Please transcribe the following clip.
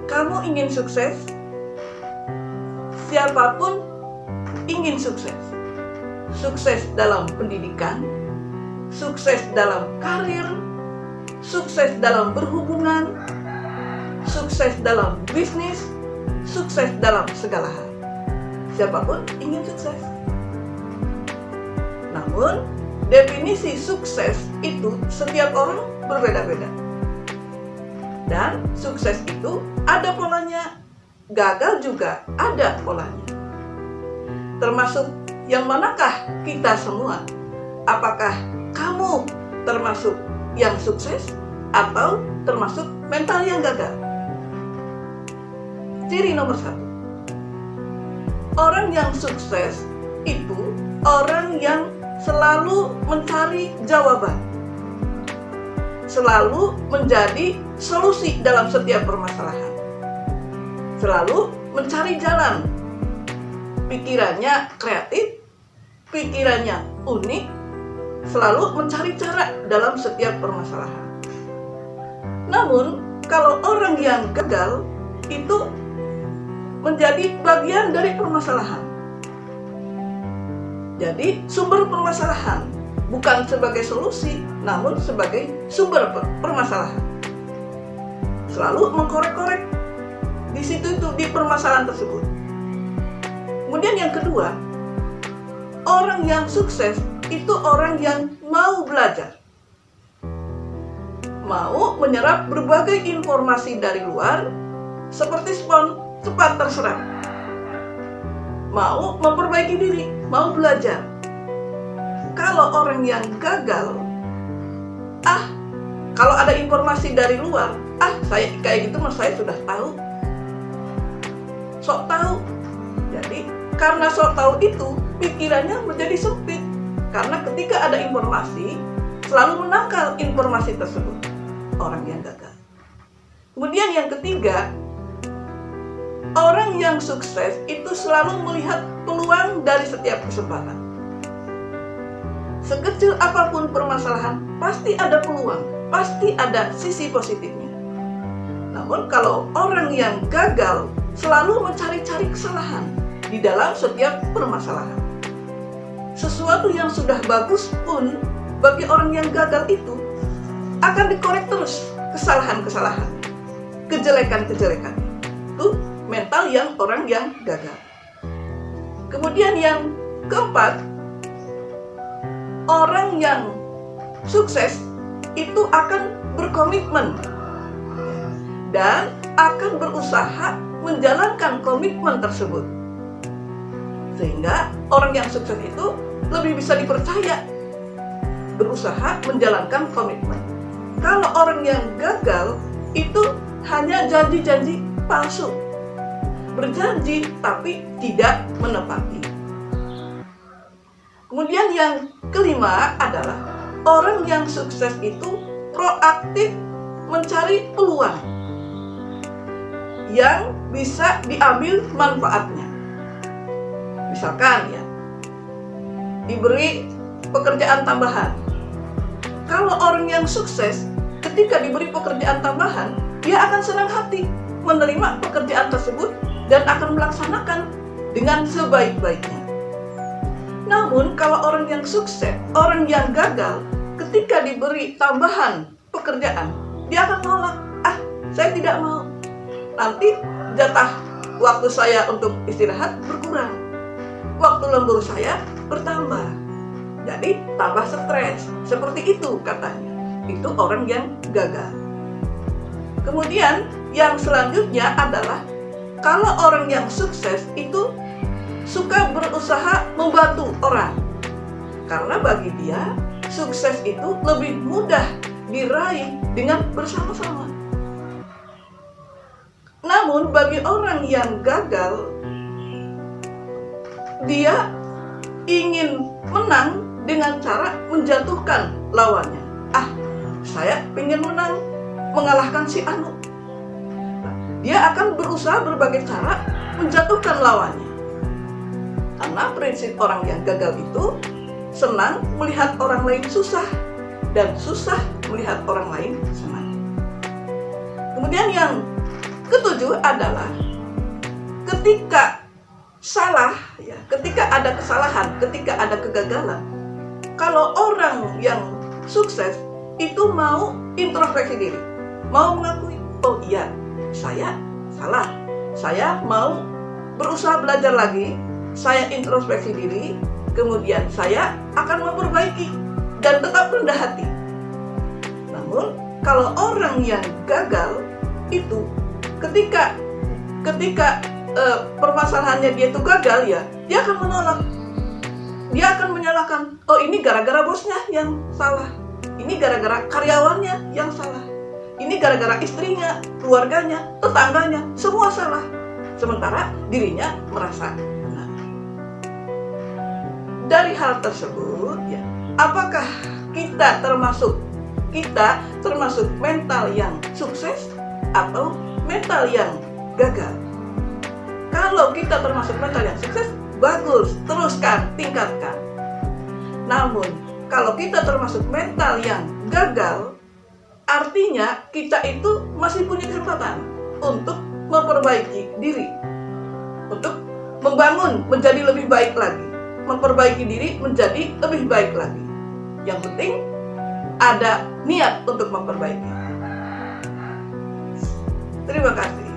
kamu ingin sukses, siapapun ingin sukses. Sukses dalam pendidikan, sukses dalam karir, sukses dalam berhubungan, sukses dalam bisnis, sukses dalam segala hal. Siapapun ingin sukses. Namun, definisi sukses itu setiap orang berbeda-beda. Dan sukses itu ada polanya, gagal juga ada polanya. Termasuk yang manakah kita semua? Apakah kamu termasuk yang sukses atau termasuk mental yang gagal? Ciri nomor 1. Orang yang sukses itu orang yang selalu mencari jawaban, selalu menjadi solusi dalam setiap permasalahan, selalu mencari jalan. Pikirannya kreatif, pikirannya unik, selalu mencari cara dalam setiap permasalahan. Namun, kalau orang yang gagal itu menjadi bagian dari permasalahan. Jadi, sumber permasalahan bukan sebagai solusi, namun sebagai sumber permasalahan. Selalu mengkorek-korek di situ itu, di permasalahan tersebut. Kemudian yang kedua, orang yang sukses itu orang yang mau belajar, mau menyerap berbagai informasi dari luar seperti spons, cepat terserap, mau memperbaiki diri, mau belajar. Kalau orang yang gagal, kalau ada informasi dari luar, saya kayak gitu mas, saya sudah tahu, sok tahu. Jadi karena sok tahu itu, pikirannya menjadi sempit. Karena ketika ada informasi, selalu menangkal informasi tersebut. Orang yang gagal. Kemudian yang ketiga, orang yang sukses itu selalu melihat peluang dari setiap kesempatan. Sekecil apapun permasalahan, pasti ada peluang, pasti ada sisi positifnya. Namun kalau orang yang gagal selalu mencari-cari kesalahan di dalam setiap permasalahan. Sesuatu yang sudah bagus pun bagi orang yang gagal itu akan dikorek terus kesalahan-kesalahan, kejelekan-kejelekan. Itu mental yang orang yang gagal. Kemudian yang keempat, orang yang sukses itu akan berkomitmen dan akan berusaha menjalankan komitmen tersebut. Sehingga orang yang sukses itu lebih bisa dipercaya, berusaha menjalankan komitmen. Kalau orang yang gagal itu hanya janji-janji palsu, berjanji tapi tidak menepati. Kemudian yang kelima adalah orang yang sukses itu proaktif mencari peluang yang bisa diambil manfaatnya. Misalkan ya, diberi pekerjaan tambahan. Kalau orang yang sukses ketika diberi pekerjaan tambahan, dia akan senang hati menerima pekerjaan tersebut dan akan melaksanakan dengan sebaik-baiknya. Namun kalau orang yang sukses, orang yang gagal, ketika diberi tambahan pekerjaan, dia akan nolak. Saya tidak mau. Nanti jatah waktu saya untuk istirahat berkurang, waktu lembur saya bertambah. Jadi tambah stres. Seperti itu katanya. Itu orang yang gagal. Kemudian yang selanjutnya adalah kalau orang yang sukses itu suka berusaha membantu orang. Karena bagi dia sukses itu lebih mudah diraih dengan bersama-sama. Namun bagi orang yang gagal, dia ingin menang dengan cara menjatuhkan lawannya. Saya ingin menang, mengalahkan si Anu. Dia akan berusaha berbagai cara menjatuhkan lawannya. Karena prinsip orang yang gagal itu senang melihat orang lain susah dan susah melihat orang lain senang. Kemudian yang ketujuh, ketujuh adalah ketika salah, ya, ketika ada kesalahan, ketika ada kegagalan. Kalau orang yang sukses itu mau introspeksi diri, mau mengakui, oh iya, saya salah, saya mau berusaha belajar lagi, saya introspeksi diri, kemudian saya akan memperbaiki dan tetap rendah hati. Namun kalau orang yang gagal itu ketika permasalahannya dia itu gagal, ya, dia akan menolak. Dia akan menyalahkan, oh ini gara-gara bosnya yang salah, ini gara-gara karyawannya yang salah, ini gara-gara istrinya, keluarganya, tetangganya, semua salah. Sementara dirinya merasa benar. Dari hal tersebut, ya, apakah kita termasuk mental yang sukses atau mental yang gagal? Kalau kita termasuk mental yang sukses, bagus, teruskan, tingkatkan. Namun, kalau kita termasuk mental yang gagal, artinya kita itu masih punya kesempatan untuk memperbaiki diri, untuk membangun menjadi lebih baik lagi, memperbaiki diri menjadi lebih baik lagi. Yang penting ada niat untuk memperbaiki. Terima kasih.